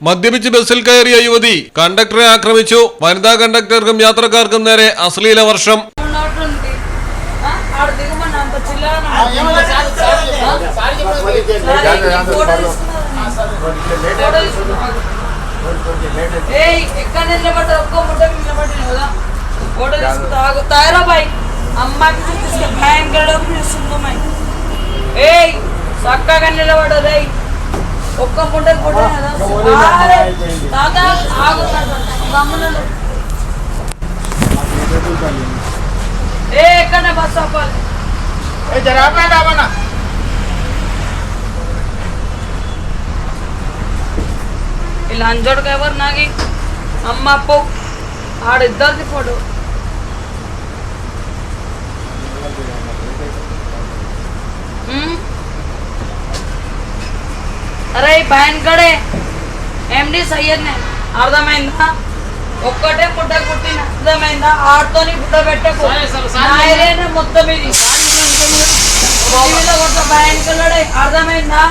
മദ്യപിച്ച് ബസ്സിൽ കയറിയ യുവതി കണ്ടക്ടറെ ആക്രമിച്ചു. വനിതാ കണ്ടക്ടർക്കും യാത്രക്കാർക്കും നേരെ അശ്ലീല വർഷം. ఒక్క పుట్టకు ఎక్కడ బస్ ఆపాలి ఇలా అంజోడుకు ఎవరు నాగి అమ్మ అప్పు ఆడిద్దరిది ఫోటో అరే భయన్కడే ఎండి సయ్యద్నే అర్థమైందా? ఒక్కటే పుట్ట కుట్టిన అర్థమైందా? ఆడుతోని పుట్ట పెట్టకు మొత్తం ఇది అర్థమైందా?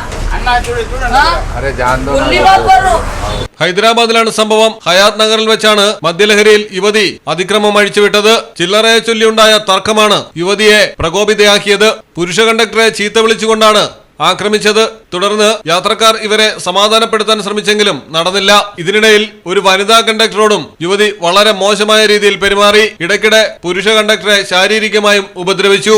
ഹൈദരാബാദിലാണ് സംഭവം. ഹയാത്ത് നഗറിൽ വെച്ചാണ് മദ്യലഹരിയിൽ യുവതി അതിക്രമം അഴിച്ചുവിട്ടത്. ചില്ലറയെ ചൊല്ലിയുണ്ടായ തർക്കമാണ് യുവതിയെ പ്രകോപിതയാക്കിയത്. പുരുഷ കണ്ടക്ടറെ ചീത്ത വിളിച്ചുകൊണ്ടാണ് ആക്രമിച്ചത്. തുടർന്ന് യാത്രക്കാർ ഇവരെ സമാധാനപ്പെടുത്താൻ ശ്രമിച്ചെങ്കിലും നടന്നില്ല. ഇതിനിടയിൽ ഒരു വനിതാ കണ്ടക്ടറോടും യുവതി വളരെ മോശമായ രീതിയിൽ പെരുമാറി. ഇടയ്ക്കിടെ പുരുഷ കണ്ടക്ടറെ ശാരീരികമായും ഉപദ്രവിച്ചു.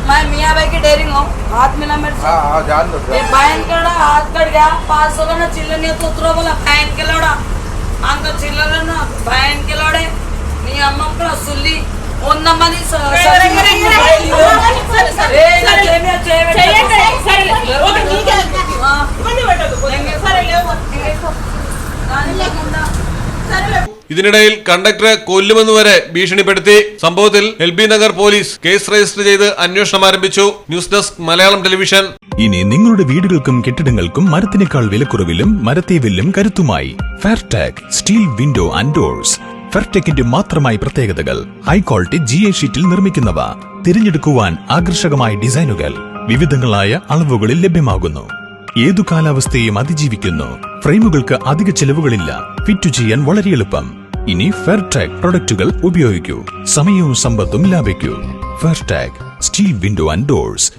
मैं मियाँ भाई की डेयरिंग हूँ हाथ मिला मेरे से बहन के लड़ा हाथ कट गया 500 का ना चिल्लर नहीं तो उतरो बोला बहन के लड़ा अंक चिल्लर ना बहन के लड़े नी अम्मा को सुल्ली ओन्ना मनी ഇതിനിടയിൽ കണ്ടക്ടറെ കൊല്ലുമെന്നുവരെ ഭീഷണിപ്പെടുത്തി. സംഭവത്തിൽ എൽബി നഗർ പോലീസ് കേസ് രജിസ്റ്റർ ചെയ്ത് അന്വേഷണം ആരംഭിച്ചു. News desk Malayalam television. ഇനി നിങ്ങളുടെ വീടുകൾക്കും കെട്ടിടങ്ങൾക്കും മരത്തിനേക്കാൾ വിലക്കുറവിലും മരത്തേവിലും കരുത്തുമായി ഫെയർടെക് സ്റ്റീൽ വിൻഡോ ആൻഡ് ഡോർസ്. ഫെയർടെക്കിന്റെ മാത്രമായി പ്രത്യേകതകൾ. ഹൈ ക്വാളിറ്റി GA ഷീറ്റിൽ നിർമ്മിക്കുന്നവ. തിരഞ്ഞെടുക്കുവാൻ ആകർഷകമായ ഡിസൈനുകൾ വിവിധങ്ങളായ അളവുകളിൽ ലഭ്യമാകുന്നു. ഏതു കാലാവസ്ഥയെയും അതിജീവിക്കുന്നു. ഫ്രെയിമുകൾക്ക് അധിക ചെലവുകളില്ല. ഫിറ്റ് ചെയ്യാൻ വളരെ എളുപ്പം. ഇനി ഫെയർടെക് പ്രൊഡക്റ്റുകൾ ഉപയോഗിക്കൂ. സമയവും സമ്പത്തും ലാഭിക്കൂ. ഫെയർടെക് സ്റ്റീൽ വിൻഡോ ആൻഡ് ഡോർസ്.